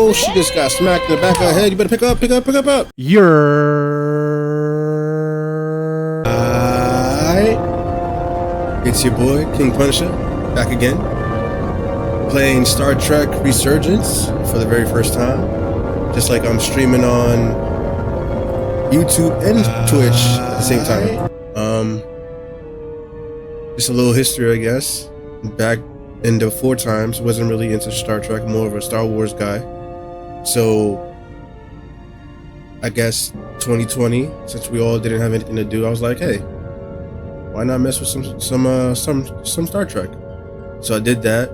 Oh, she just got smacked in the back of her head. You better pick up. It's your boy, King Punisher, back again. Playing Star Trek Resurgence for the very first time. Just like I'm streaming on YouTube and Twitch at the same time. Just a little history, I guess. Back in the 4 times, wasn't really into Star Trek, more of a Star Wars guy. So I guess 2020, since we all didn't have anything to do, I was like, hey, why not mess with some Star Trek? So I did that,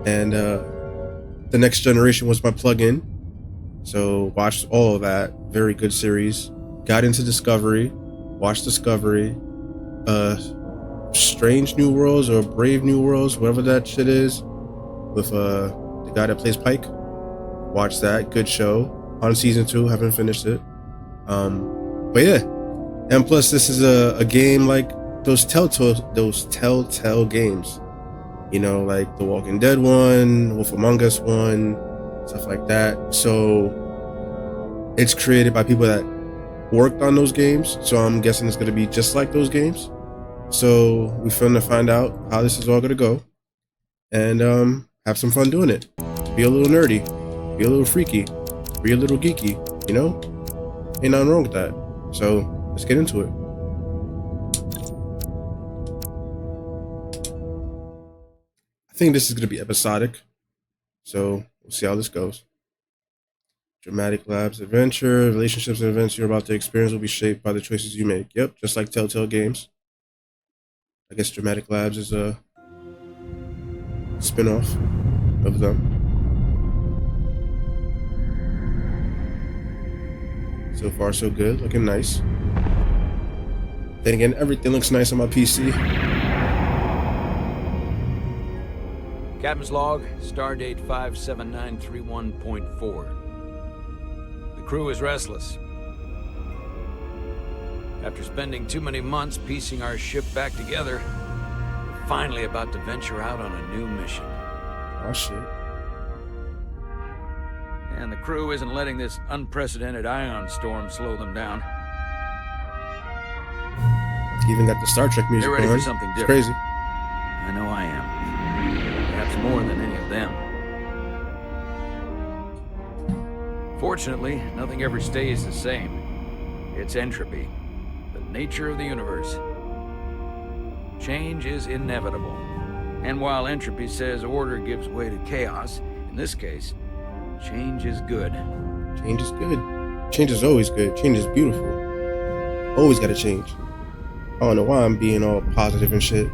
and The Next Generation was my plug-in. So watched all of that. Very good series. Got into Discovery, watched Discovery, Strange New Worlds or Brave New Worlds, whatever that shit is, with the guy that plays Pike. Watched that. Good show. On season 2, haven't finished it. But yeah, and plus this is a game like those Telltale games, you know, like the Walking Dead one, Wolf Among Us one, stuff like that. So it's created by people that worked on those games, so I'm guessing it's going to be just like those games. So we're finna find out how this is all going to go, and have some fun doing it. Be a little nerdy, be a little freaky, be a little geeky, you know? Ain't nothing wrong with that. So let's get into it. I think this is going to be episodic, so we'll see how this goes. Dramatic Labs adventure, relationships and events you're about to experience will be shaped by the choices you make. Yep, just like Telltale games. I guess Dramatic Labs is a spin-off of them. So far, so good. Looking nice. Then again, everything looks nice on my PC. Captain's log, stardate 57931.4. The crew is restless. After spending too many months piecing our ship back together, we're finally about to venture out on a new mission. Oh shit. And the crew isn't letting this unprecedented ion storm slow them down. Even got the Star Trek music They're ready on. for something It's different. crazy. I know I am. Perhaps more than any of them. Fortunately, nothing ever stays the same. It's entropy, the nature of the universe. Change is inevitable. And while entropy says order gives way to chaos, in this case, change is good. Change is good. Change is always good. Change is beautiful. Always gotta change. I don't know why I'm being all positive and shit.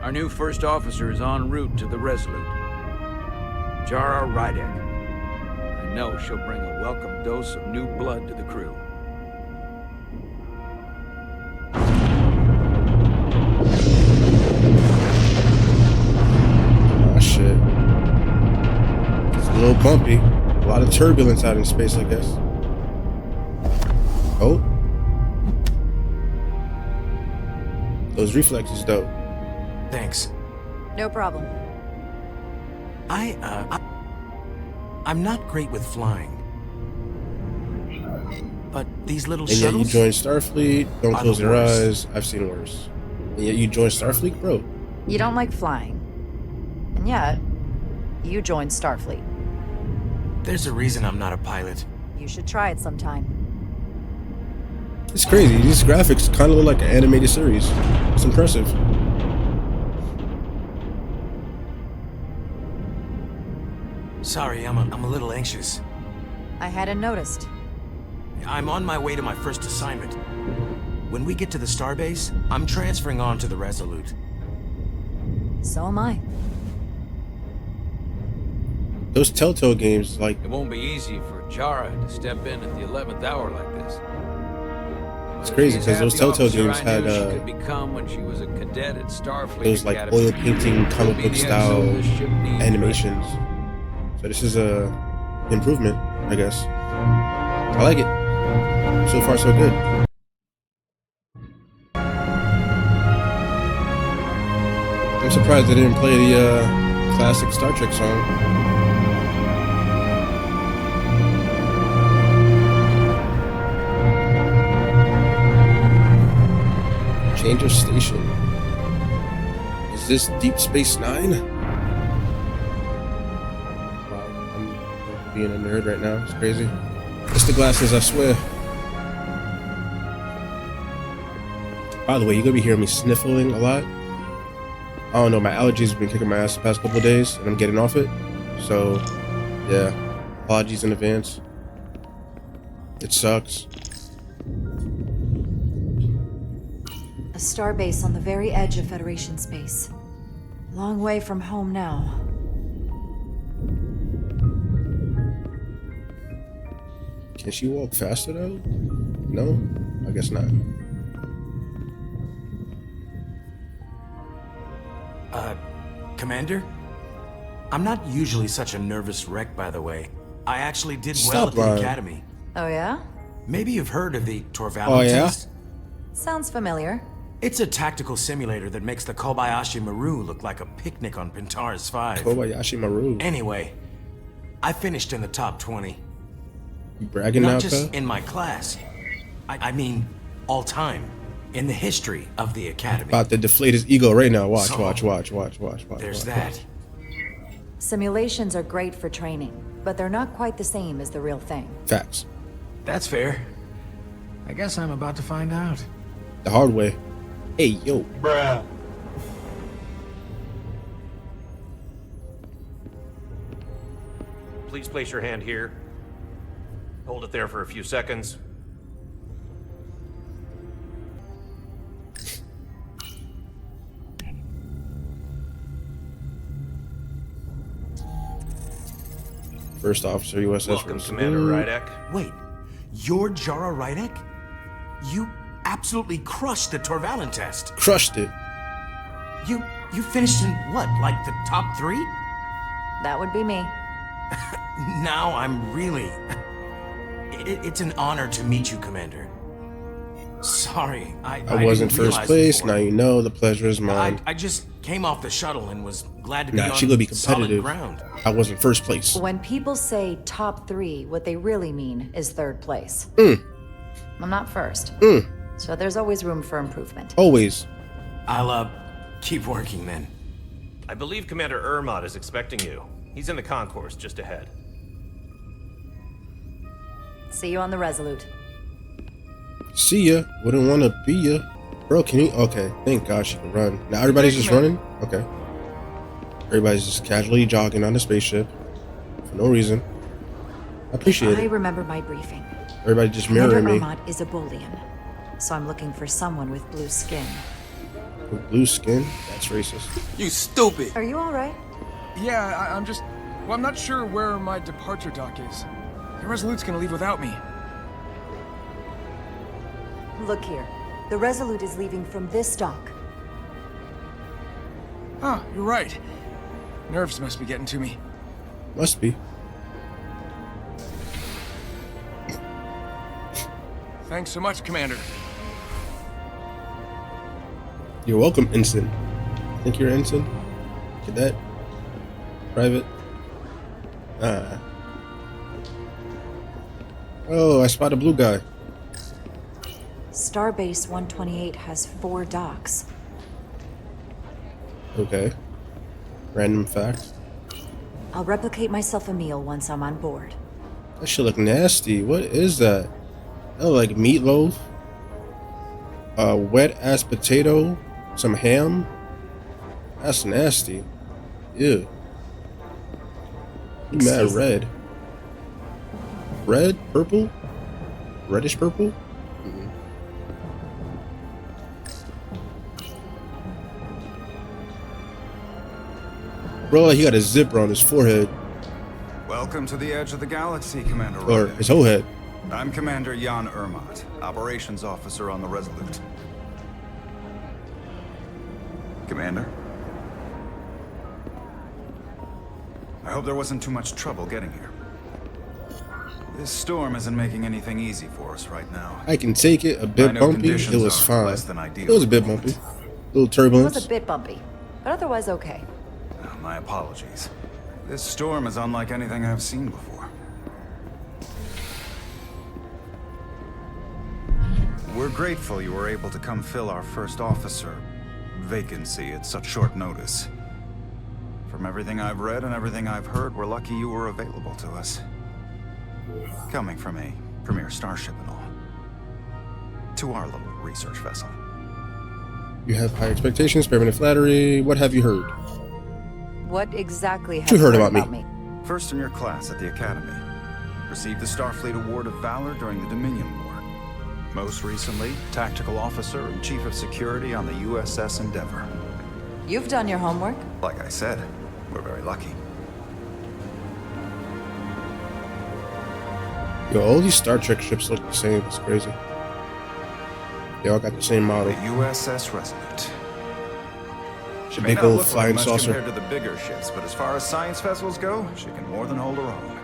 Our new first officer is en route to the Resolute. Jara Rydek. I know she'll bring a welcome dose of new blood to the crew. Oh shit. It's a little bumpy. A lot of turbulence out in space, I guess. Oh. Those reflexes, though. Thanks. No problem. I'm not great with flying. But these little And yet you shuttles... joined Starfleet. Don't are close the your worst. eyes. I've seen worse. And yet you joined Starfleet, bro. You don't like flying. And yet, you joined Starfleet. There's a reason I'm not a pilot. You should try it sometime. It's crazy. These graphics kind of look like an animated series. It's impressive. Sorry, I'm a little anxious. I hadn't noticed. I'm on my way to my first assignment. When we get to the starbase, I'm transferring on to the Resolute. So am I. Those Telltale games, like, It won't be easy for Jara to step in at the 11th hour like this. it's crazy because those Telltale games had she could become when she was a cadet at Starfleet those like Academy. oil painting comic book style animations. So this is a improvement, I guess. I like it. So far, so good. I'm surprised they didn't play the classic Star Trek song. Change of station. Is this Deep Space Nine? Wow, I'm being a nerd right now. It's crazy. It's the glasses, I swear. By the way, you're gonna be hearing me sniffling a lot. I don't know, my allergies have been kicking my ass the past couple of days, and I'm getting off it. So, yeah, apologies in advance. It sucks. A starbase on the very edge of Federation space. Long way from home now. Can she walk faster though? No? I guess not. Commander? I'm not usually such a nervous wreck, by the way. I actually did well Stop at the lying. academy. Oh yeah? Maybe you've heard of the Torvalin Oh, yeah? test? Sounds familiar. It's a tactical simulator that makes the Kobayashi Maru look like a picnic on Pintaris 5. Kobayashi Maru. Anyway, I finished in the top 20. You bragging Not now, just cuz? in my class. I mean, all time. In the history of the academy. About to deflate his ego right now. Watch, So, watch. There's that. Simulations are great for training, but they're not quite the same as the real thing. Facts. That's fair. I guess I'm about to find out. The hard way. Hey, yo. Bruh. Please place your hand here. Hold it there for a few seconds. First officer, USS Welcome, Resurgence. Commander Rydek. Wait, you're Jara Rydek? You absolutely crushed the Torvalin test. Crushed it. You finished in what, like the top 3? That would be me. Now I'm really... It's an honor to meet you, Commander. Sorry, I wasn't didn't first realize place. before. Now you know the pleasure is mine. I just came off the shuttle and was glad to be Nah, on she gonna be solid competitive. ground. I wasn't first place. When people say top 3, what they really mean is third place. I'm not first. So there's always room for improvement. Always. I'll, keep working then. I believe Commander Ermot is expecting you. He's in the concourse just ahead. See you on the Resolute. See ya. Wouldn't want to be ya. Bro, can you? Okay, thank God she can run. Now everybody's just running? Okay. Everybody's just casually jogging on the spaceship. For no reason. I appreciate I it. remember my briefing. Everybody just Commander mirroring me. Ermot is a Bolian, so I'm looking for someone with blue skin. With blue skin? That's racist. You stupid! Are you alright? Yeah, I'm just... Well, I'm not sure where my departure dock is. The Resolute's gonna leave without me. Look here. The Resolute is leaving from this dock. Oh, you're right. Nerves must be getting to me. Must be. Thanks so much, Commander. You're welcome, Ensign. Think you're Ensign? Cadet? Private? Oh, I spot a blue guy. Starbase 128 has 4 docks. Okay. Random fact. I'll replicate myself a meal once I'm on board. That shit look nasty. What is that? Oh, like meatloaf? A wet ass potato? Some ham? That's nasty. Ew. You mad Excuse me. red. Red? Purple? Reddish purple? Bro, he got a zipper on his forehead. Welcome to the edge of the galaxy, Commander Or Rydek. his whole head. I'm Commander Jan Ermot, Operations Officer on the Resolute. Commander? I hope there wasn't too much trouble getting here. This storm isn't making anything easy for us right now. I can take it. A I bit know bumpy. It conditions was are fine. less than ideal It was a at bit the moment. bumpy. Little It turbulence. was a bit bumpy, but otherwise okay. My apologies. This storm is unlike anything I've seen before. We're grateful you were able to come fill our first officer vacancy at such short notice. From everything I've read and everything I've heard, we're lucky you were available to us. Coming from a premier starship and all. To our little research vessel. You have high expectations, spare me the flattery. What have you heard? What exactly have You heard about me. First in your class at the Academy. Received the Starfleet Award of Valor during the Dominion War. Most recently, Tactical Officer and Chief of Security on the USS Endeavor. You've done your homework. Like I said, we're very lucky. Yo, all these Star Trek ships look the same. It's crazy. They all got the same model. The USS Resolute. She The may big not old look like flying much saucer. compared to the bigger ships, but as far as science vessels go, she can more than hold her own.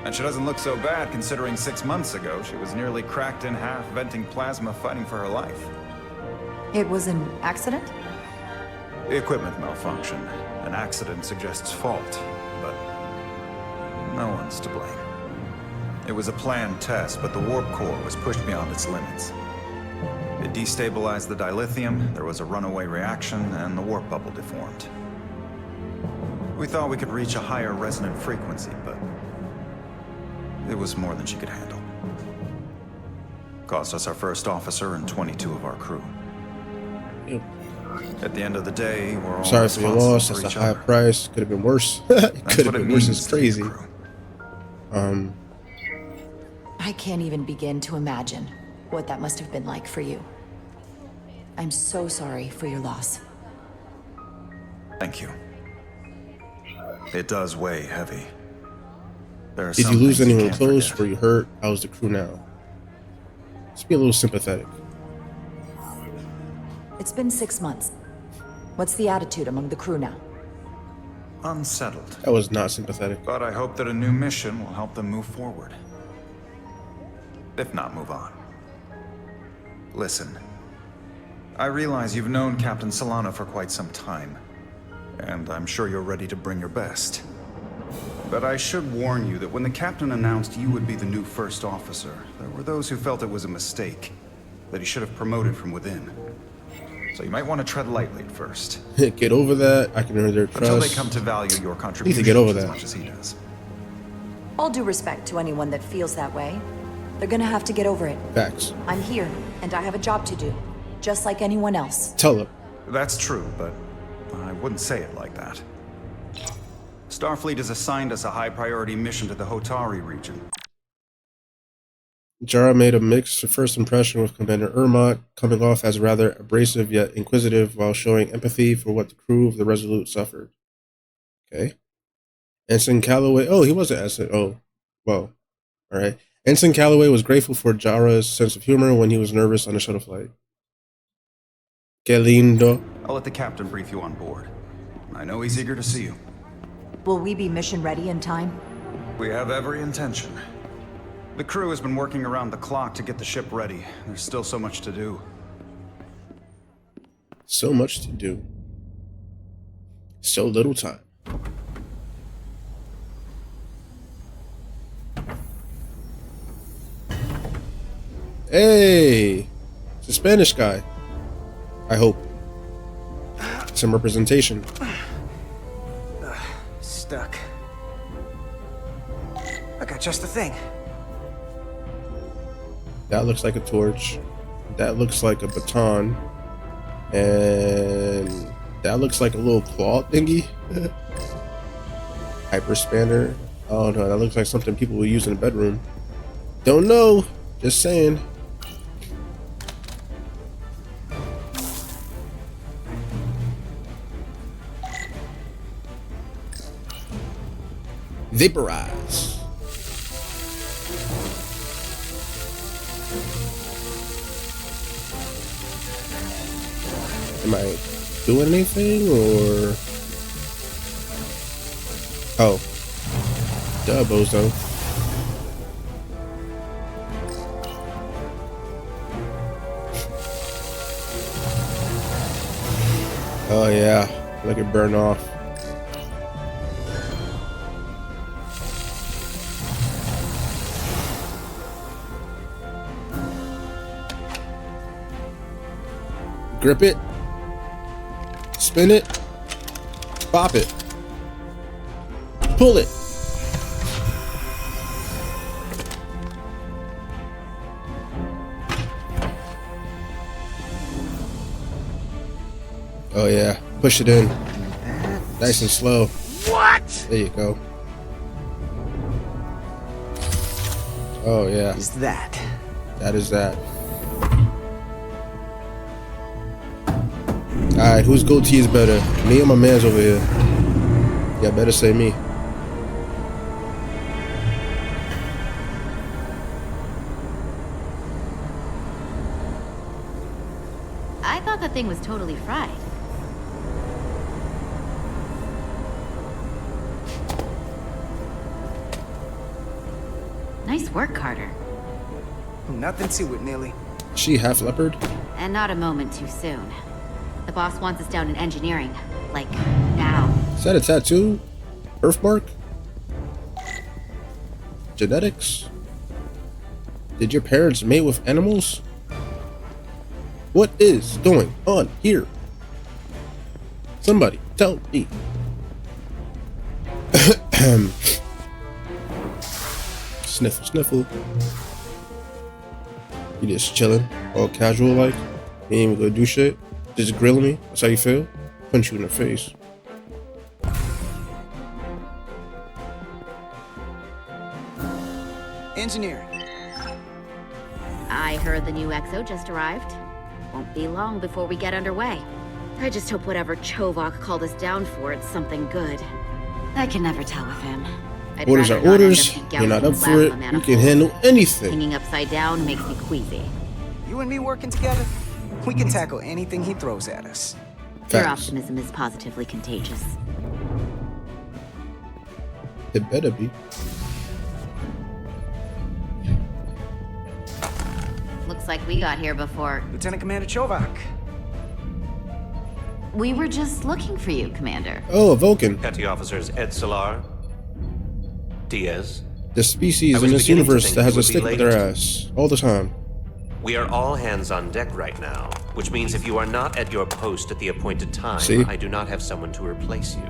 And she doesn't look so bad considering 6 months ago she was nearly cracked in half, venting plasma, fighting for her life. It was an accident? The equipment malfunction. An accident suggests fault, but no one's to blame. It was a planned test, but the warp core was pushed beyond its limits. It destabilized the dilithium, there was a runaway reaction, and the warp bubble deformed. We thought we could reach a higher resonant frequency, but it was more than she could handle. Cost us our first officer and 22 of our crew. Yep. At the end of the day, we're all Sorry for your responsible loss. for That's a each high other. price. Could have been worse. It That's could have what it been worse. means It's to be a crazy. crew. I can't even begin to imagine what that must have been like for you. I'm so sorry for your loss. Thank you. It does weigh heavy. There are Did some you lose things anyone can't close? forget. Were you hurt? How's the crew now? Let's be a little sympathetic. It's been 6 months. What's the attitude among the crew now? Unsettled. That was not sympathetic. But I hope that a new mission will help them move forward. If not, move on. Listen. I realize you've known Captain Solana for quite some time. And I'm sure you're ready to bring your best. But I should warn you that when the captain announced you would be the new first officer, there were those who felt it was a mistake, that he should have promoted from within. So you might want to tread lightly at first, Get over that. I can earn their until they trust. come to value your Need contributions to get over as that. much as he does. All due respect to anyone that feels that way. They're gonna have to get over it. Facts. I'm here, and I have a job to do, just like anyone else. Tell them. That's true, but I wouldn't say it like that. Starfleet has assigned us a high-priority mission to the Hotari region. Jara made a mixed first impression with Commander Ermot, coming off as rather abrasive yet inquisitive while showing empathy for what the crew of the Resolute suffered. Okay. Ensign Calloway. Oh, he wasn't Ensign. Oh, well. All right. Ensign Calloway was grateful for Jara's sense of humor when he was nervous on the shuttle flight. Que lindo. I'll let the captain brief you on board. I know he's eager to see you. Will we be mission ready in time? We have every intention. The crew has been working around the clock to get the ship ready. There's still so much to do. So much to do. So little time. Hey! It's a Spanish guy. I hope. Some representation. Stuck. I got just the thing. That looks like a torch. That looks like a baton. And that looks like a little claw thingy. Hyper spanner. Oh no, that looks like something people will use in a bedroom. Don't know. Just saying. Vaporize. Am I doing anything or? Oh, duh, bozo. Oh yeah, look it burn off. Grip it. Spin it. Pop it. Pull it. Oh yeah, push it in. Nice and slow. What? There you go. Oh yeah. Is that? That is that. Alright, whose goatee is better? Me or my man's over here? Yeah, better say me. I thought that thing was totally fried. Nice work, Carter. Nothing to it, Neely. She half leopard? And not a moment too soon. The boss wants us down in engineering. Like, now. Is that a tattoo? Birthmark? Genetics? Did your parents mate with animals? What is going on here? Somebody tell me. Sniffle, sniffle. You just chilling, all casual like. You ain't even gonna do shit. Just grilling me. That's how you feel? Punch you in the face. Engineering. I heard the new XO just arrived. Won't be long before we get underway. I just hope whatever Chovak called us down for, it's something good. I can never tell with him. I'd Orders rather are not end orders. up You're not up gouging for it. plasma You can manifolds. handle anything. Hanging upside down makes me queasy. You and me working together, we can tackle anything he throws at us. Your Facts. optimism is positively contagious. It better be. Looks like we got here before. Lieutenant Commander Chovak. We were just looking for you, Commander. Oh, a Vulcan. Petty Officers Ed Solar, Diaz. The species I in was this beginning to universe think that has you a would be stick with their late. ass all the time. We are all hands on deck right now, which means if you are not at your post at the appointed time, See? I do not have someone to replace you.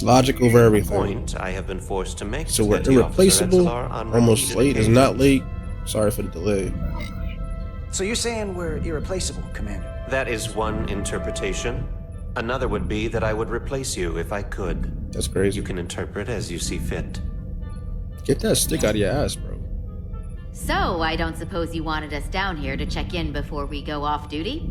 Logic over everything. Point I have been forced to make. So we're Petty Officer Ed irreplaceable. Solar on Almost repeated late is occasions. not late. Sorry for the delay. So you're saying we're irreplaceable, Commander? That is one interpretation. Another would be that I would replace you if I could. That's crazy. You can interpret as you see fit. Get that stick out of your ass, bro. So, I don't suppose you wanted us down here to check in before we go off duty?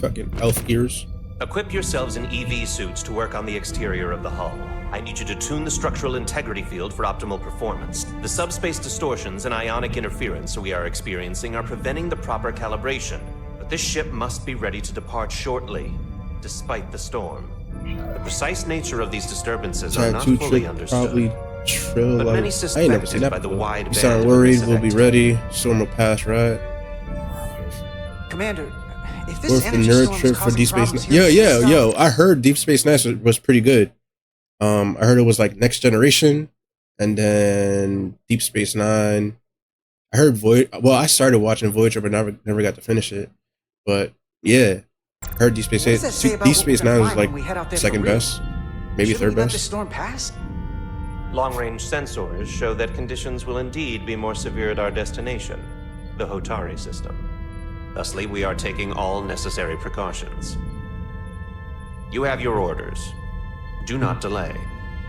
Fucking elf ears. Equip yourselves in EV suits to work on the exterior of the hull. I need you to tune the structural integrity field for optimal performance. The subspace distortions and ionic interference we are experiencing are preventing the proper calibration. But this ship must be ready to depart shortly, despite the storm. The precise nature of these disturbances are not Tattoo fully trick understood. probably trill But like. many I ain't never seen suspected that by the before. wide You band sound of worried. emissive We'll be activity. ready. Storm will pass, right? Commander, if this Worth the energy nerd storm is trip for causing Deep Space problems Nine. here Yo, in yo, the yo! system- I heard Deep Space Nine was pretty good. I heard it was like Next Generation, and then Deep Space Nine. I heard Well, I started watching Voyager, but never got to finish it. But yeah, I heard Deep Space What does that say about Deep what we're Space gonna Nine was find like when we head out there for second real? best, maybe Shouldn't third we let this best. storm pass? Long-range sensors show that conditions will indeed be more severe at our destination, the Hotari system. Thusly, we are taking all necessary precautions. You have your orders. Do not delay.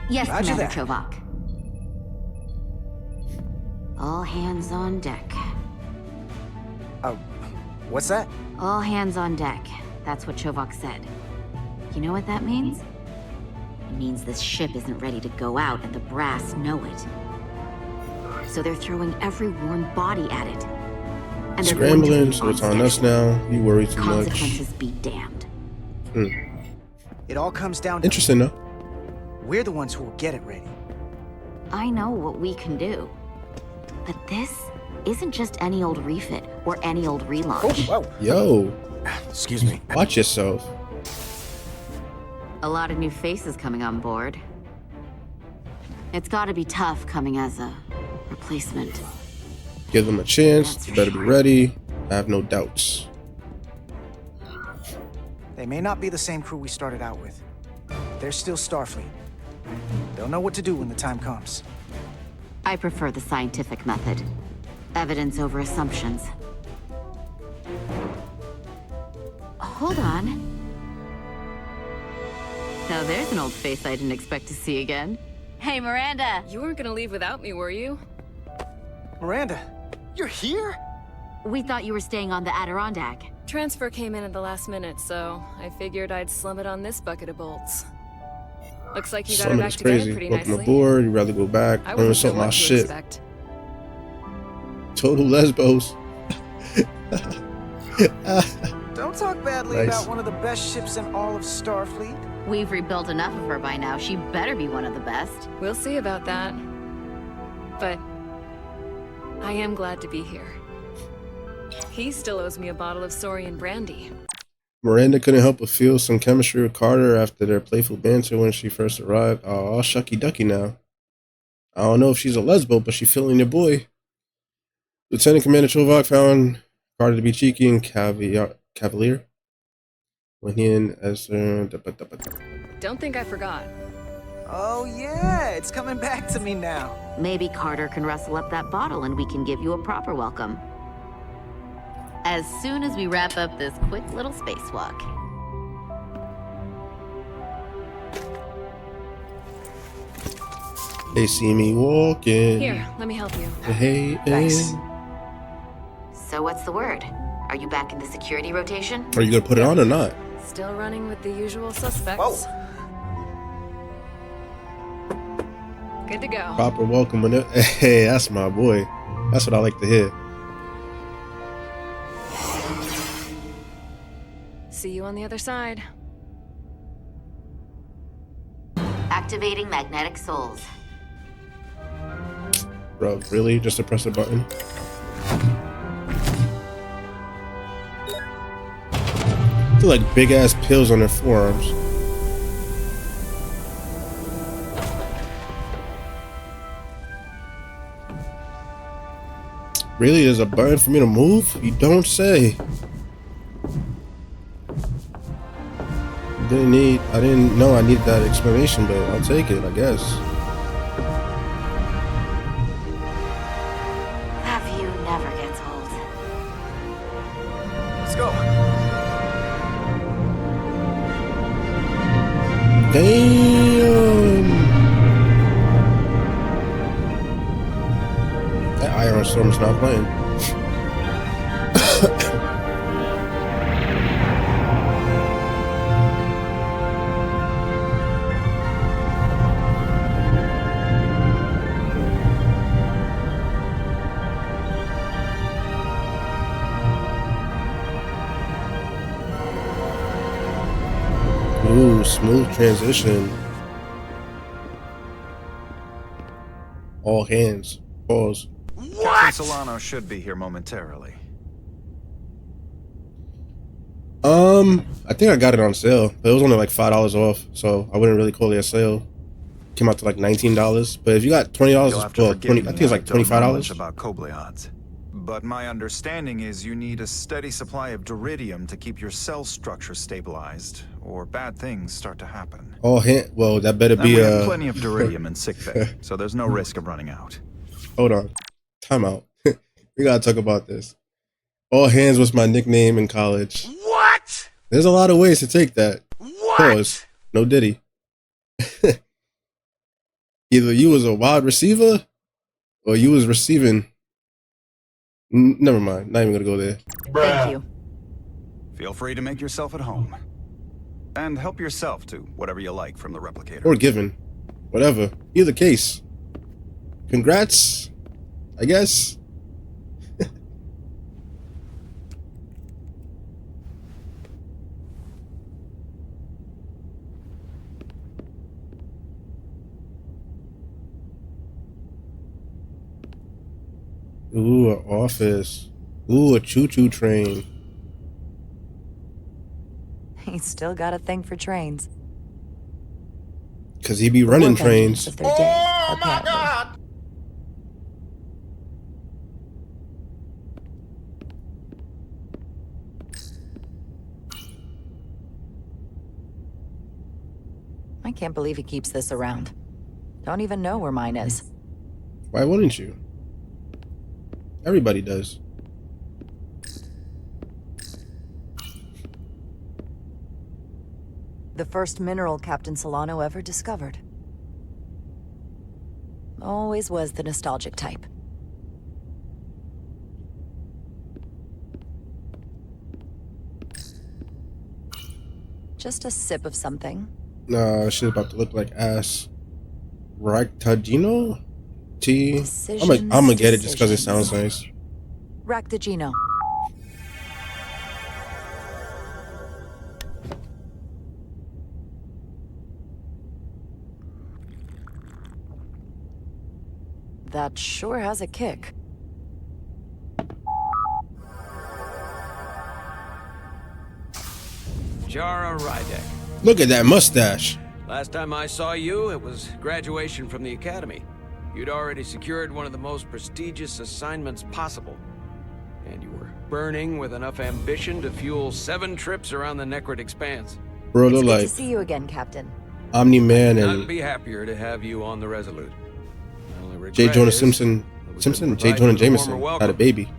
Yes, Roger Commander that. Chovak. All hands on deck. What's that? All hands on deck. That's what Chovak said. You know what that means? It means this ship isn't ready to go out and the brass know it. So they're throwing every worn body at it. And they're going to Scrambling, move so it's on schedule. us now. You worry too much. Consequences be damned. It all comes down to Interesting though. we're the ones who will get it ready. I know what we can do. But this isn't just any old refit or any old relaunch. Whoa. Yo, Excuse me. watch yourself. A lot of new faces coming on board. It's gotta be tough coming as a replacement. Give them a chance. That's You for better be sure. ready. I have no doubts. They may not be the same crew we started out with. They're still Starfleet. They'll know what to do when the time comes. I prefer the scientific method. Evidence over assumptions. Hold on. Now there's an old face I didn't expect to see again. Hey, Miranda! You weren't gonna leave without me, were you? Miranda, you're here? We thought you were staying on the Adirondack. Transfer came in at the last minute, so I figured I'd slum it on this bucket of bolts. Looks like you got her back Summit's together crazy. pretty Welcome nicely. aboard. You'd rather go back. I Learn wasn't sure something what about to shit. expect. Total lesbos. Don't talk badly Nice. about one of the best ships in all of Starfleet. We've rebuilt enough of her by now. She better be one of the best. We'll see about that. But I am glad to be here. He still owes me a bottle of Saurian brandy. Miranda couldn't help but feel some chemistry with Carter after their playful banter when she first arrived. Oh, shucky ducky now. I don't know if she's a lesbo, but she's feeling your boy. Lieutenant Commander Chovak found Carter to be cheeky and cavalier when he and Ezra. Don't think I forgot. Oh yeah, it's coming back to me now. Maybe Carter can rustle up that bottle and we can give you a proper welcome. As soon as we wrap up this quick little spacewalk. They see me walking. Here, let me help you. Hey, Thanks. So what's the word? Are you back in the security rotation? Are you gonna put it on or not? Still running with the usual suspects. Whoa. Good to go. Proper welcome. Hey, that's my boy. That's what I like to hear. See you on the other side. Activating magnetic souls. Bro, really? Just to press a button? They're like big ass pills on their forearms. Really? There's a button for me to move? You don't say. I didn't know I needed that explanation, but I'll take it, I guess. Have you never gets old. Let's go. Damn! That Iron Storm's not playing. Ooh, smooth transition. All hands. Pause. Captain Solano should be here momentarily. I think I got it on sale, but it was only like $5 off, so I wouldn't really call it a sale. Came out to like $19, but if you got $20, You'll well, have to forgive me, I think it's like I don't know much $25. about Kobleons. But my understanding is you need a steady supply of duridium to keep your cell structure stabilized, or bad things start to happen. All hand. Well, that better And be we have plenty of duridium in sickbay, so there's no Hmm. risk of running out. Hold on. Time out. We gotta talk about this. All hands was my nickname in college. What? There's a lot of ways to take that. What? Pause. No diddy. Either you was a wide receiver or you was receiving. Never mind. Not even gonna go there. Thank you. Feel free to make yourself at home. And help yourself to whatever you like from the replicator. Or given. Whatever. Either case. Congrats. I guess. Ooh, an office. Ooh, a choo-choo train. He's still got a thing for trains. Cause he be running Work engines trains. of their day, apparently. I can't believe he keeps this around. Don't even know where mine is. Why wouldn't you? Everybody does. The first mineral Captain Solano ever discovered. Always was the nostalgic type. Just a sip of something. Nah, shit about to look like ass. Ractagino? Tea? I'm gonna get it just because it sounds nice. Ractagino. That sure has a kick. Jara Rydek. Look at that mustache. Last time I saw you, it was graduation from the academy. You'd already secured one of the most prestigious assignments possible. And you were burning with enough ambition to fuel 7 trips around the Necrid Expanse. Bro, It's look good like to see you again, Captain. Omni-Man I'd and be happier to have you on the Resolute. My only regret J. Jonah is Simpson. that we Simpson? couldn't J. provide Jonah you with a warmer Jameson had a welcome. baby.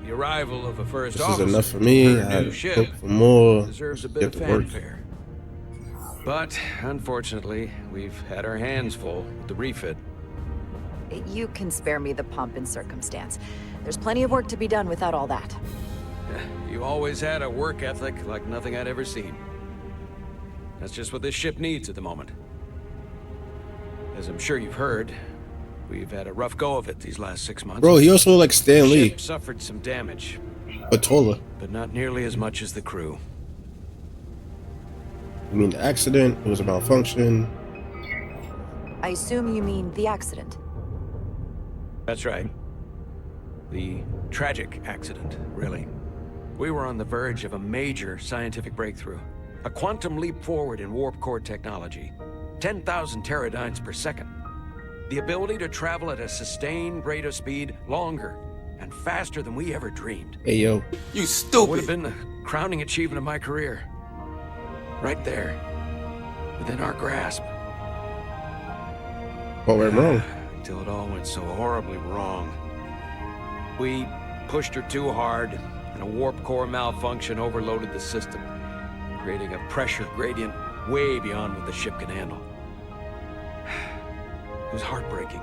The arrival of a first This is officer enough for me. her I new had ship hope for more. deserves a bit Get of to work. fanfare. But unfortunately, we've had our hands full with the refit. You can spare me the pomp and circumstance. There's plenty of work to be done without all that. You always had a work ethic like nothing I'd ever seen. That's just what this ship needs at the moment. As I'm sure you've heard, we've had a rough go of it these last 6 months. Bro, he also looks like Stan The Lee. ship suffered some damage, Batola. but not nearly as much as the crew. You mean the accident? It was a malfunction. I assume you mean the accident. That's right. The tragic accident, really. We were on the verge of a major scientific breakthrough. A quantum leap forward in warp core technology. 10,000 teradynes per second. The ability to travel at a sustained rate of speed longer and faster than we ever dreamed. Hey, yo. You Would stupid! have been the crowning achievement of my career. Right there. Within our grasp. What went wrong? Until it all went so horribly wrong. We pushed her too hard, and a warp core malfunction overloaded the system, creating a pressure gradient way beyond what the ship can handle. It was heartbreaking.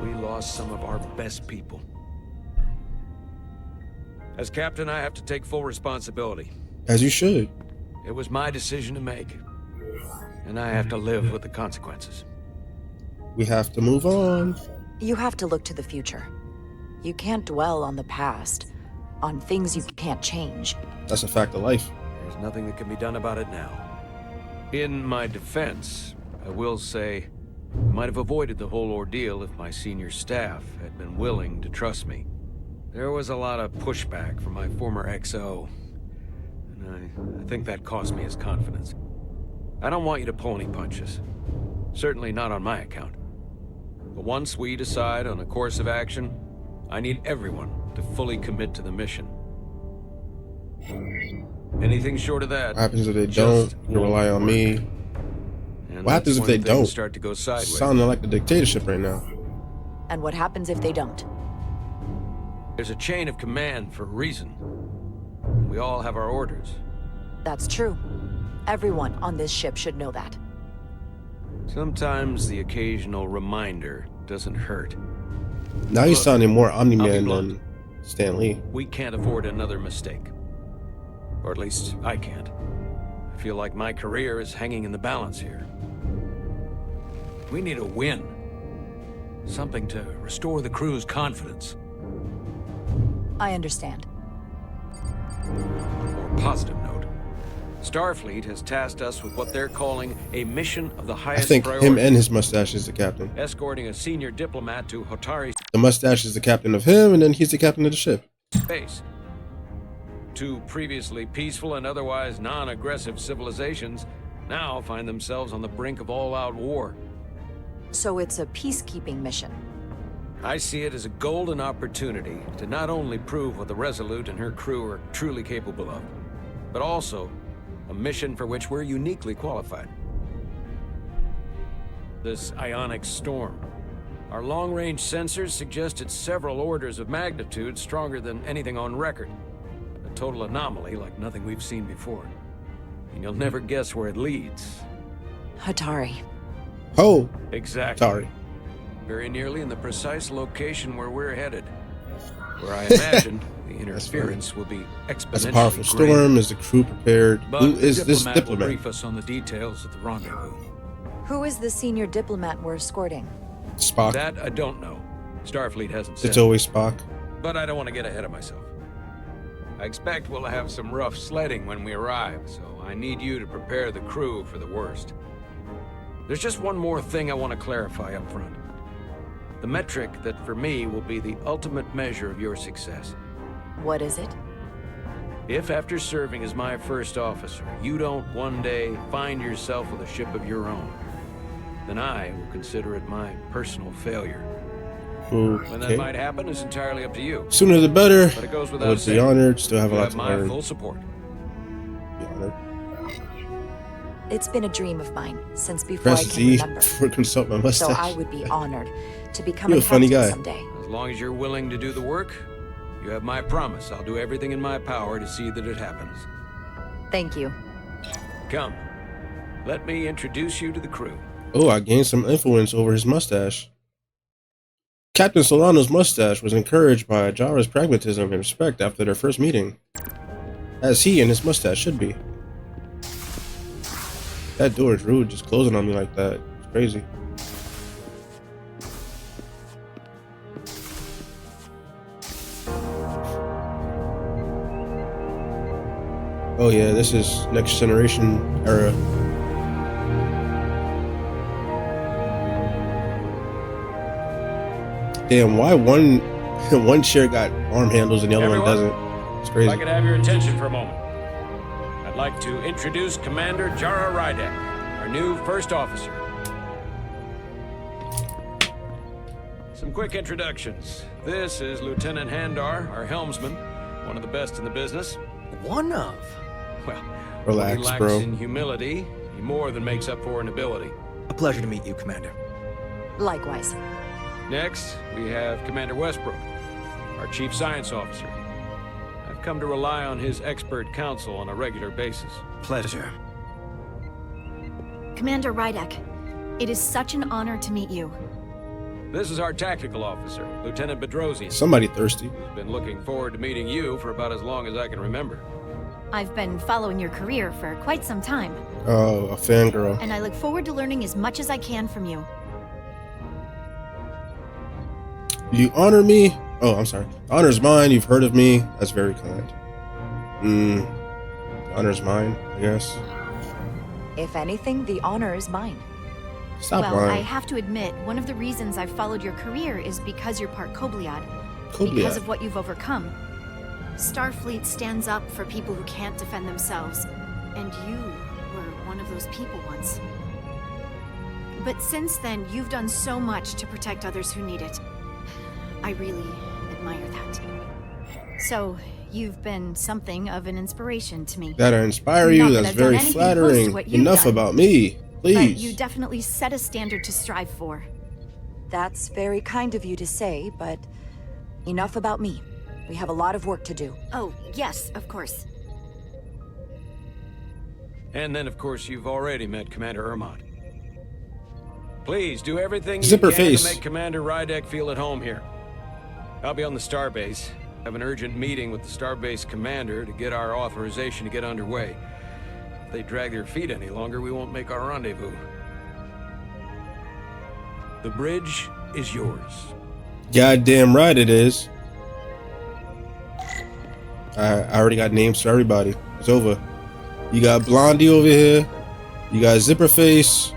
We lost some of our best people. As captain, I have to take full responsibility. As you should. It was my decision to make, and I have to live with the consequences. We have to move on. You have to look to the future. You can't dwell on the past, on things you can't change. That's a fact of life. There's nothing that can be done about it now. In my defense, I will say I might have avoided the whole ordeal if my senior staff had been willing to trust me. There was a lot of pushback from my former XO, and I think that cost me his confidence. I don't want you to pull any punches. Certainly not on my account. But once we decide on a course of action, I need everyone to fully commit to the mission. Anything short of that. What happens if they just don't? You rely on won't me. work. And What happens that's if when they things don't? start to go sideways. Sounding like a dictatorship right now. And what happens if they don't? There's a chain of command for a reason. We all have our orders. That's true. Everyone on this ship should know that. Sometimes the occasional reminder doesn't hurt. Now you're sounding more I'll be Omni-Man blunt. than Stan Lee. We can't afford another mistake. Or at least, I can't. I feel like my career is hanging in the balance here. We need a win. Something to restore the crew's confidence. I understand. On a more positive note, Starfleet has tasked us with what they're calling a mission of the I highest think priority. him and his mustache is the captain. Escorting a senior diplomat to Hotari The mustache is the captain of him, and then he's the captain of the ship. space. Two previously peaceful and otherwise non-aggressive civilizations now find themselves on the brink of all-out war. So it's a peacekeeping mission. I see it as a golden opportunity to not only prove what the Resolute and her crew are truly capable of, but also a mission for which we're uniquely qualified. this ionic storm. Our long-range sensors suggest it's several orders of magnitude stronger than anything on record. A total anomaly like nothing we've seen before. And you'll never guess where it leads. Hatari. Oh, Exactly. sorry. Very nearly in the precise location where we're headed. Where I imagine the interference will be exponentially That's a powerful greater. storm. Is the crew prepared? But Who the is this will diplomat? brief us on the details at the rendezvous. Who is the senior diplomat we're escorting? Spock. That I don't know. Starfleet hasn't said. It's always Spock. But I don't want to get ahead of myself. I expect we'll have some rough sledding when we arrive, so I need you to prepare the crew for the worst. There's just one more thing I want to clarify up front. The metric that for me will be the ultimate measure of your success. What is it? If after serving as my first officer, you don't one day find yourself with a ship of your own, then I will consider it my personal failure. When that Okay. might happen is entirely up to you. Sooner the better. But it goes I without would be saying. honored. Still have a You lot have to my learn. full support. Be honored. It's been a dream of mine since before I Press can Z remember. for consult my So mustache. I would be honored to become You're a a funny captain guy. someday. As long as you're willing to do the work, you have my promise. I'll do everything in my power to see that it happens. Thank you. Come, let me introduce you to the crew. Oh, I gained some influence over his mustache. Captain Solano's mustache was encouraged by Jara's pragmatism and respect after their first meeting, as he and his mustache should be. That door is rude, just closing on me like that. It's crazy. Oh yeah, this is next generation era. Damn, why one chair got arm handles and the other one Everyone, doesn't? It's If crazy. I could have your attention for a moment. I'd like to introduce Commander Jara Rydek, our new first officer. Some quick introductions. This is Lieutenant Handar, our helmsman, one of the best in the business. One of? Well, Relax, what he lacks bro. in humility, he more than makes up for in ability. A pleasure to meet you, Commander. Likewise. Next, we have Commander Westbrook, our chief science officer. I've come to rely on his expert counsel on a regular basis. Pleasure. Commander Rydek, it is such an honor to meet you. This is our tactical officer, Lieutenant Bedrosian. Somebody thirsty. Who's been looking forward to meeting you for about as long as I can remember. I've been following your career for quite some time, Oh, a fangirl. and I look forward to learning as much as I can from you. You honor me? Oh, I'm sorry. Honor's mine. You've heard of me. That's very kind. Honor's mine, I guess. If anything, the honor is mine. Stop Well, I lying. have to admit, one of the reasons I've followed your career is because you're part Kobliad. Kobliad. Because of what you've overcome. Starfleet stands up for people who can't defend themselves, and you were one of those people once. But since then, you've done so much to protect others who need it. I really admire that. So, you've been something of an inspiration to me. That I inspire you. Not that That's I've done very anything close to flattering. what you've Enough done. about me, But please. you definitely set a standard to strive for. That's very kind of you to say, but enough about me. We have a lot of work to do. Oh, yes, of course. And then, of course, you've already met Commander Ermont. Please do everything you Zipper can face. to make Commander Rydek feel at home here. I'll be on the starbase. Have an urgent meeting with the starbase commander to get our authorization to get underway. If they drag their feet any longer, we won't make our rendezvous. The bridge is yours. Goddamn right it is. I already got names for everybody. It's over. You got Blondie over here. You got Zipperface.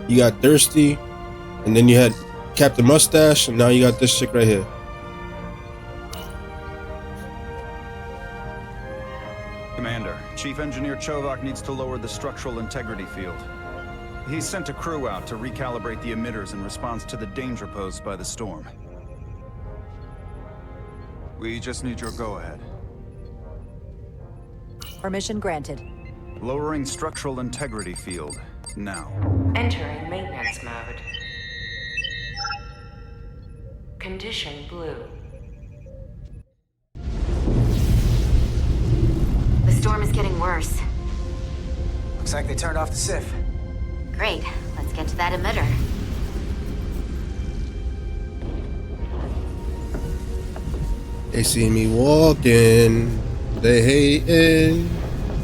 You got Thirsty. And then you had Captain Mustache. And now you got this chick right here. Commander, Chief Engineer Chovak needs to lower the structural integrity field. He's sent a crew out to recalibrate the emitters in response to the danger posed by the storm. We just need your go-ahead. Permission granted. Lowering structural integrity field, now. Entering maintenance mode. Condition blue. The storm is getting worse. Looks like they turned off the SIF. Great. Let's get to that emitter. They see me walking, they hating,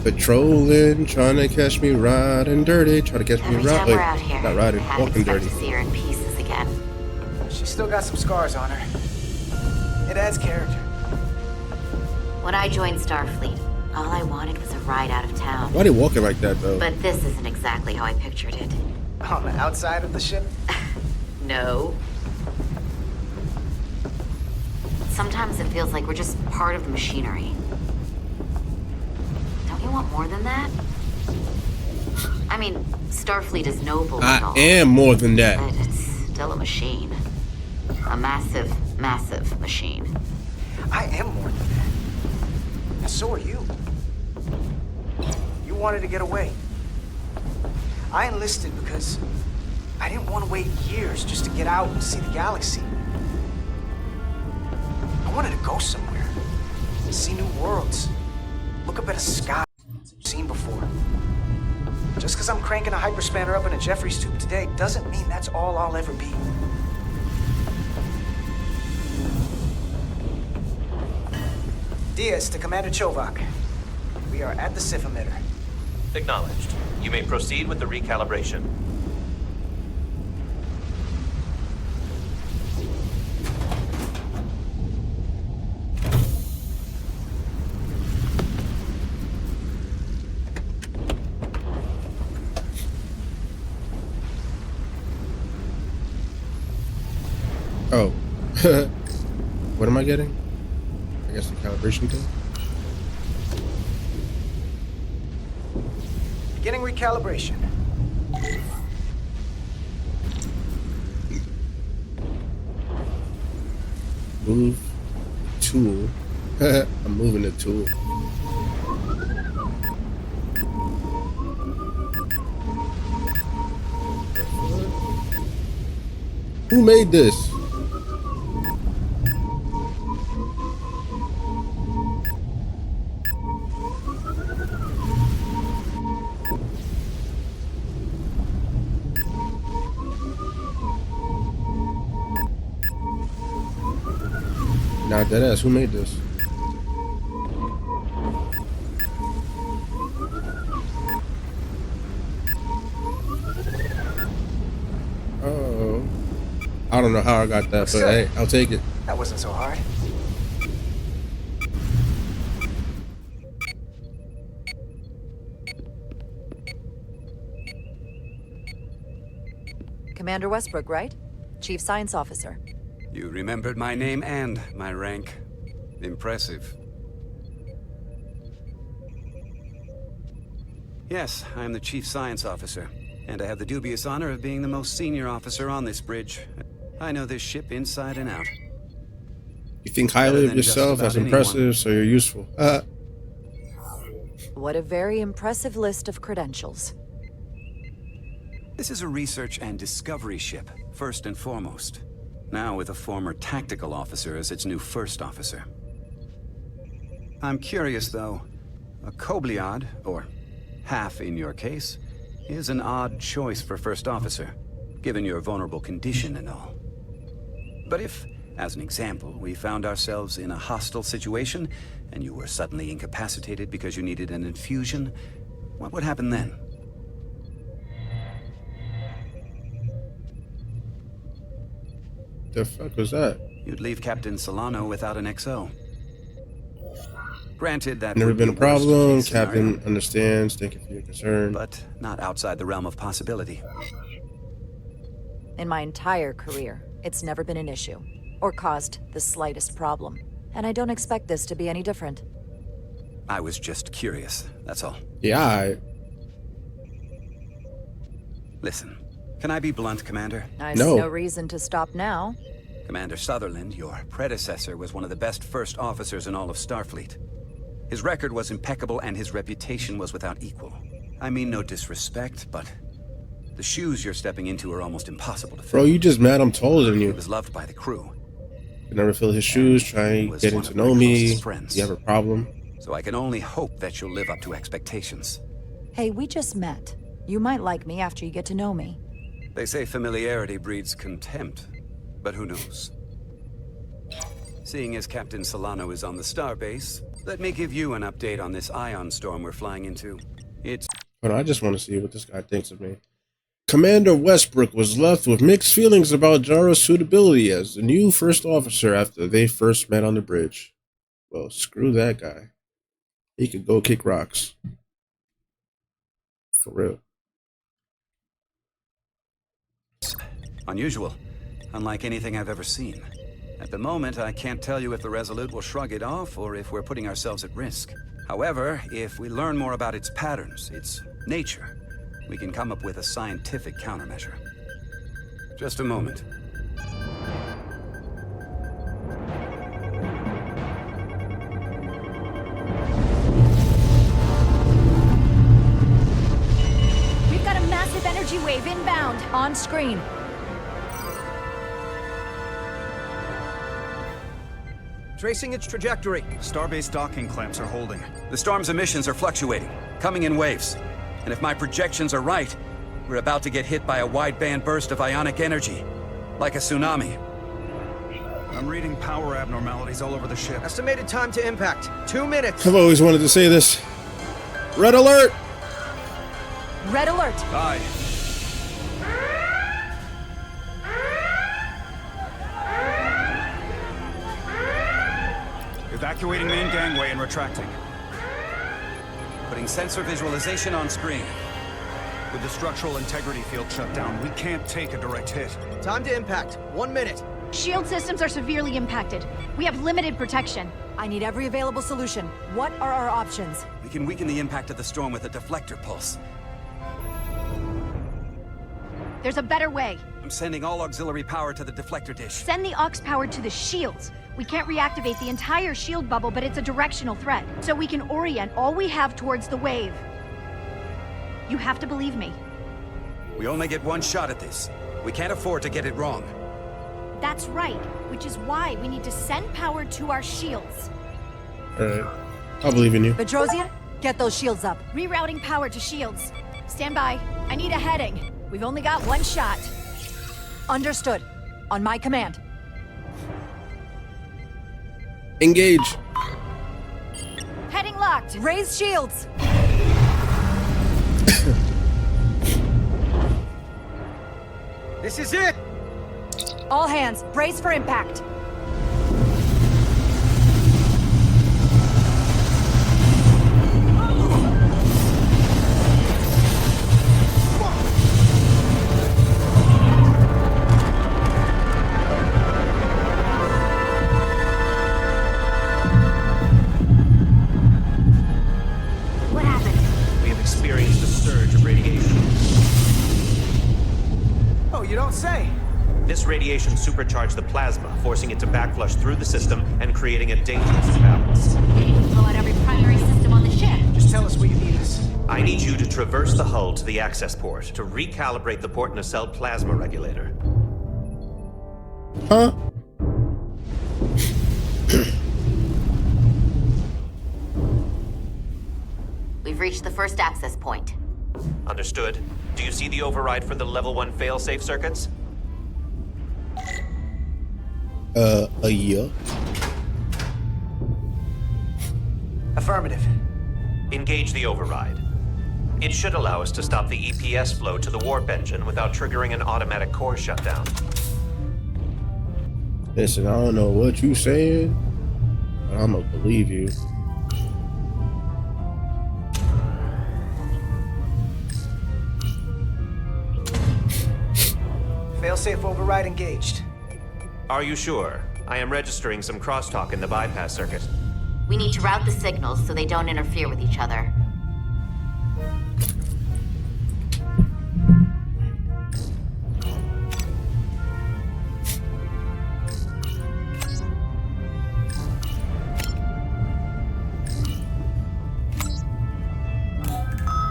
patrolling, trying to catch me riding dirty, trying to catch me Every time riding, we're out here, not riding, I half walking expect dirty. to see her in pieces again. She's still got some scars on her. It adds character. When I joined Starfleet, all I wanted was a ride out of town. Why are they walking like that though? But this isn't exactly how I pictured it. On the outside of the ship? No. Sometimes it feels like we're just part of the machinery. Don't you want more than that? I mean, Starfleet is noble and all, I am more than that. but it's still a machine. A massive, massive machine. I am more than that. And so are you. You wanted to get away. I enlisted because I didn't want to wait years just to get out and see the galaxy. I wanted to go somewhere. See new worlds. Look up at a sky I've seen before. Just because I'm cranking a hyperspanner up in a Jeffries tube today doesn't mean that's all I'll ever be. Diaz to Commander Chovak. We are at the SIF emitter. Acknowledged. You may proceed with the recalibration. Oh. What am I getting? I guess the calibration thing? Beginning recalibration. Move tool. I'm moving the tool. Who made this? Nah, deadass, who made this? Oh. I don't know how I got that, but hey, I'll take it. That wasn't so hard. Commander Westbrook, right? Chief Science Officer. You remembered my name and my rank. Impressive. Yes, I am the Chief Science Officer, and I have the dubious honor of being the most senior officer on this bridge. I know this ship inside and out. You think highly of than just yourself, about that's impressive, anyone. so you're useful. What a very impressive list of credentials. This is a research and discovery ship, first and foremost. Now with a former tactical officer as its new first officer. I'm curious, though. A Kobliad, or half in your case, is an odd choice for first officer, given your vulnerable condition and all. But if, as an example, we found ourselves in a hostile situation, and you were suddenly incapacitated because you needed an infusion, what would happen then? The fuck was that? You'd leave Captain Solano without an XO. Granted, that Never would been a be worst problem. case scenario, Captain understands. Thank you for your concern. but not outside the realm of possibility. In my entire career, it's never been an issue, or caused the slightest problem. And I don't expect this to be any different. I was just curious, that's all. Yeah, Listen, can I be blunt, Commander? I see no reason to stop now. Commander Sutherland, your predecessor, was one of the best first officers in all of Starfleet. His record was impeccable and his reputation was without equal. I mean no disrespect, but The shoes you're stepping into are almost impossible to Bro, fill. you just mad I'm taller than He you. was loved by the crew. Could never fill his shoes, try was getting one to of my know me. closest friends. You have a problem? So I can only hope that you'll live up to expectations. Hey, we just met. You might like me after you get to know me. They say familiarity breeds contempt, but who knows? Seeing as Captain Solano is on the starbase, let me give you an update on this ion storm we're flying into. It's... Hold on, I just want to see what this guy thinks of me. Commander Westbrook was left with mixed feelings about Jara's suitability as the new first officer after they first met on the bridge. Well, screw that guy. He could go kick rocks. For real. unusual, unlike anything I've ever seen. At the moment, I can't tell you if the Resolute will shrug it off or if we're putting ourselves at risk. However, if we learn more about its patterns, its nature, we can come up with a scientific countermeasure. Just a moment. We've got a massive energy wave inbound. On screen. Tracing its trajectory. Starbase docking clamps are holding. The storm's emissions are fluctuating, coming in waves. And if my projections are right, we're about to get hit by a wideband burst of ionic energy, like a tsunami. I'm reading power abnormalities all over the ship. Estimated time to impact, 2 minutes. I've always wanted to say this. Red alert! Red alert! Aye. Evacuating main gangway and retracting. Putting sensor visualization on screen. With the structural integrity field shut down, we can't take a direct hit. Time to impact, 1 minute. Shield systems are severely impacted. We have limited protection. I need every available solution. What are our options? We can weaken the impact of the storm with a deflector pulse. There's a better way. I'm sending all auxiliary power to the deflector dish. Send the aux power to the shields. We can't reactivate the entire shield bubble, but it's a directional threat. So we can orient all we have towards the wave. You have to believe me. We only get one shot at this. We can't afford to get it wrong. That's right, which is why we need to send power to our shields. Alright. I believe in you. Bedrosian, get those shields up. Rerouting power to shields. Stand by. I need a heading. We've only got one shot. Understood. On my command. Engage. Heading locked. Raise shields. This is it! All hands, brace for impact. What happened? We have experienced a surge of radiation. Oh, you don't say. This radiation supercharged the plasma, forcing it to backflush through the system and creating a dangerous imbalance. Blow out every primary system on the ship. Just tell us where you need us. I need you to traverse the hull to the access port to recalibrate the port nacelle plasma regulator. Huh? We've reached the first access point. Understood. Do you see the override for the level 1 failsafe circuits? Yeah. Affirmative. Engage the override. It should allow us to stop the EPS flow to the warp engine without triggering an automatic core shutdown. Listen, I don't know what you saying, but I'm gonna believe you. Failsafe override engaged. Are you sure? I am registering some crosstalk in the bypass circuit. We need to route the signals so they don't interfere with each other.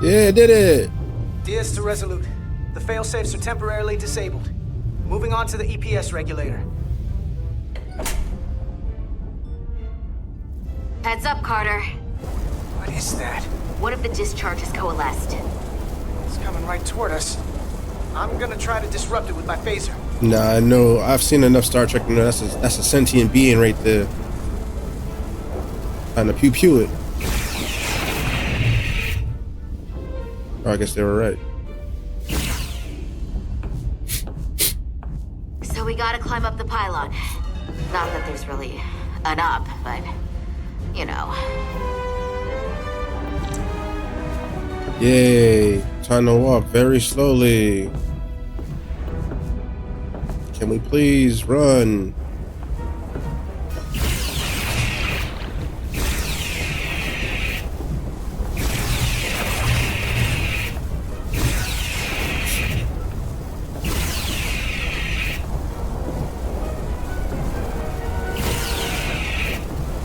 Yeah, did it. Diaz to Resolute. The failsafes are temporarily disabled. Moving on to the EPS regulator. Heads up, Carter. What is that? One of the discharges coalesced. It's coming right toward us. I'm gonna try to disrupt it with my phaser. Nah, I know. I've seen enough Star Trek to know that's a sentient being right there. Trying to pew pew it. Oh, I guess they were right. So we gotta climb up the pylon. Not that there's really an up, but you know. Yay. Time to walk very slowly. Can we please run?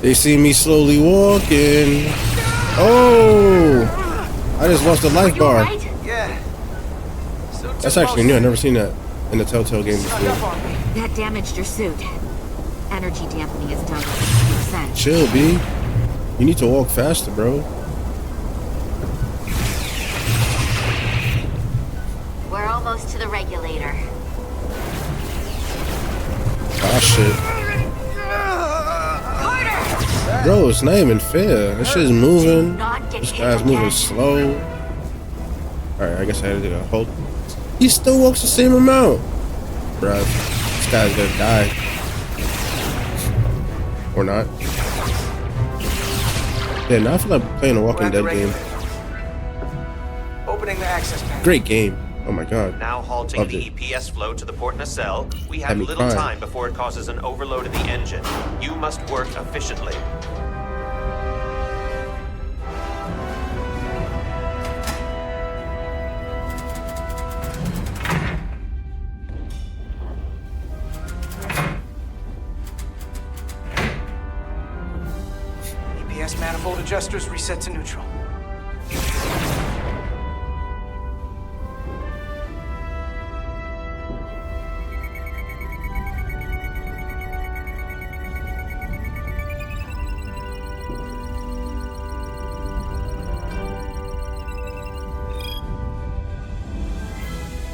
They see me slowly walking. Oh! I just lost a life bar. Right? Yeah. That's actually new. I've never seen that in the Telltale game before. That damaged your suit. Energy dampening is done 60%. Chill, B. You need to walk faster, bro. We're almost to the regulator. Ah, shit. Bro, it's not even fair. This shit's moving. This guy's moving slow. Alright, I guess I had to hold. He still walks the same amount. Bruh, this guy's gonna die. Or not. Yeah, now I feel like playing a Walking Dead game. Opening the access panel. Great game. Oh my god. Now halting Loved the it. EPS flow to the port nacelle. We Had have me little crying. time before it causes an overload of the engine. You must work efficiently. EPS manifold adjusters reset to neutral.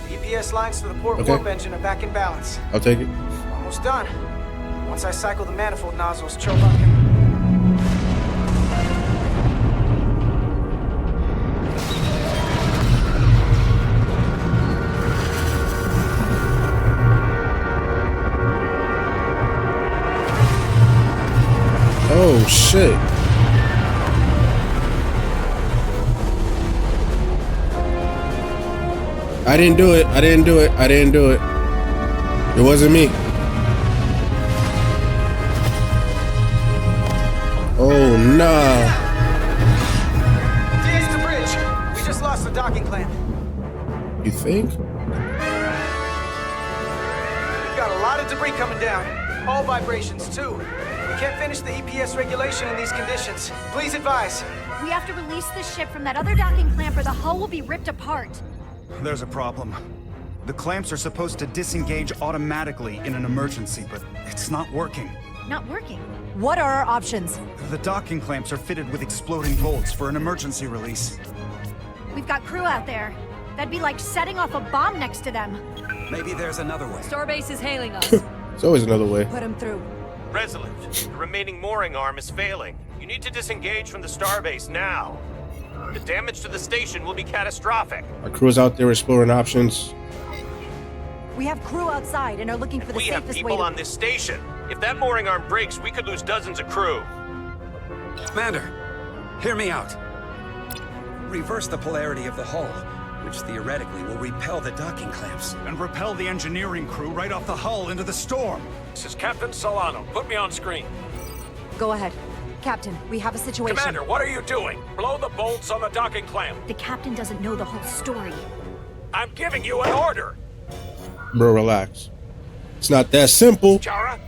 EPS lines to the port Okay. warp engine are back in balance. I'll take it. Almost done. Once I cycle the manifold nozzles, Chobot can... Oh shit. I didn't do it. I didn't do it. I didn't do it. It wasn't me. Oh nah. DX to bridge. We just lost the docking clamp. You think? We've got a lot of debris coming down. All vibrations, too. We can't finish the EPS regulation in these conditions. Please advise. We have to release this ship from that other docking clamp or the hull will be ripped apart. There's a problem. The clamps are supposed to disengage automatically in an emergency, but it's not working. Not working. What are our options? The docking clamps are fitted with exploding bolts for an emergency release. We've got crew out there. That'd be like setting off a bomb next to them. Maybe there's another way. Starbase is hailing us. There's always another way. Put him through. Resolute, the remaining mooring arm is failing. You need to disengage from the starbase now. The damage to the station will be catastrophic. Our crew's out there exploring options. We have crew outside and are looking for the We have safest way people to... on this station. If that mooring arm breaks, we could lose dozens of crew. Commander, hear me out. Reverse the polarity of the hull, which theoretically will repel the docking clamps. And repel the engineering crew right off the hull into the storm. This is Captain Solano. Put me on screen. Go ahead. Captain, we have a situation. Commander, what are you doing? Blow the bolts on the docking clamp. The captain doesn't know the whole story. I'm giving you an order. Bro, relax. It's not that simple. Jara?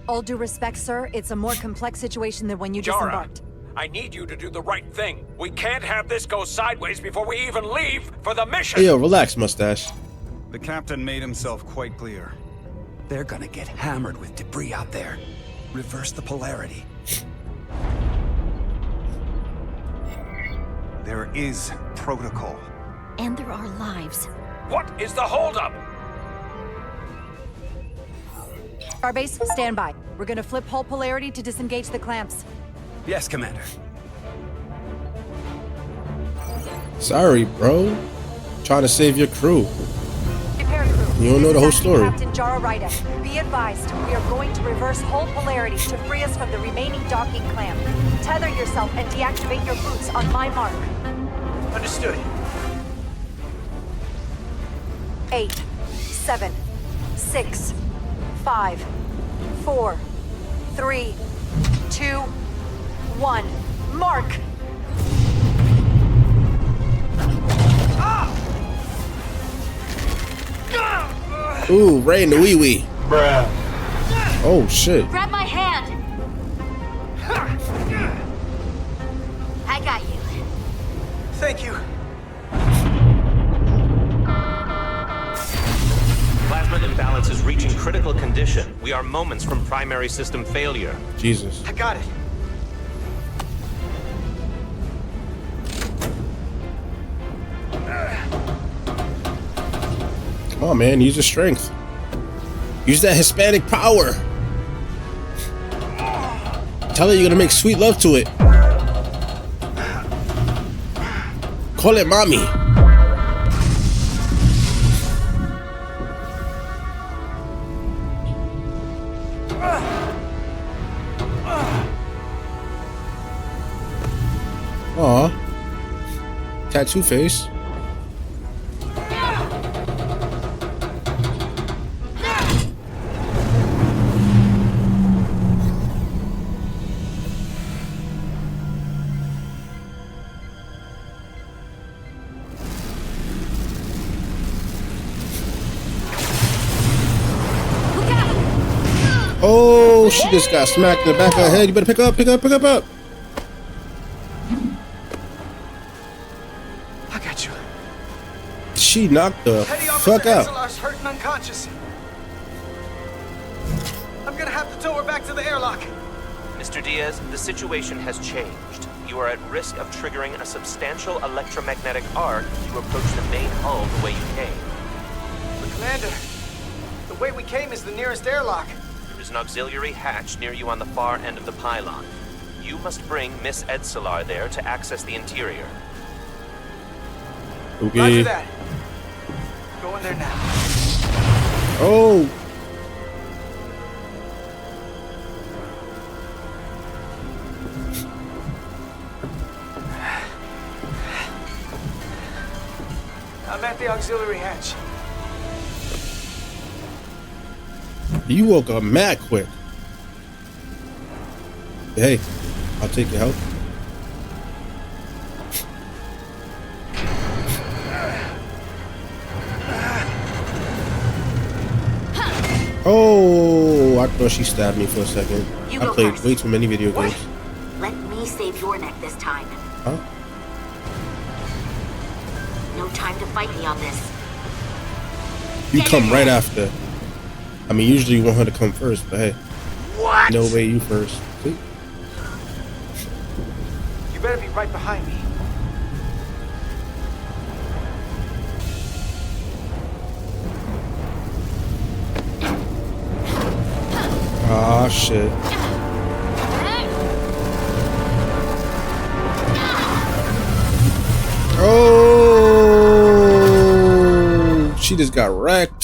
All due respect, sir, it's a more complex situation than when you Jara, disembarked. I need you to do the right thing. We can't have this go sideways before we even leave for the mission. Hey, yo, relax, mustache. The captain made himself quite clear. They're gonna get hammered with debris out there. Reverse the polarity. There is protocol. And there are lives. What is the holdup? Starbase, stand by. We're gonna flip hull polarity to disengage the clamps. Yes, Commander. Sorry, bro. Trying to save your crew. Repair crew. You don't know the whole This is story. Captain Jara Ryder. Be advised, we are going to reverse hull polarity to free us from the remaining docking clamp. Tether yourself and deactivate your boots on my mark. Understood. 8, 7, 6, 5, 4, 3, 2, 1. Mark! Ooh, Ray in the wee wee. Bruh. Oh shit. Grab my hand! I got you. Thank you. Plasma imbalance is reaching critical condition. We are moments from primary system failure. Jesus. I got it. Come on, man. Use your strength. Use that Hispanic power. Tell her you're gonna make sweet love to it. Call it mommy. Aw. Tattoo face. Oh, she just got smacked in the back of her head. You better pick up. I got you. She knocked the Petty fuck Officer out. Exelar's hurt and unconscious. I'm gonna have to tow her back to the airlock. Mr. Diaz, the situation has changed. You are at risk of triggering a substantial electromagnetic arc to approach the main hull the way you came. But Commander, the way we came is the nearest airlock. There is an auxiliary hatch near you on the far end of the pylon. You must bring Miss Edselar there to access the interior. Okay. Roger that. Go in there now. Oh. I'm at the auxiliary hatch. You woke up mad quick. Hey, I'll take your help. Oh, I thought she stabbed me for a second. You I go played first. way too many video games. Let me save your neck this time. Huh? No time to fight me on this. You come right after. I mean, usually you want her to come first, but hey. What? No way, you first. See? You better be right behind me. Ah, shit. Oh, she just got wrecked.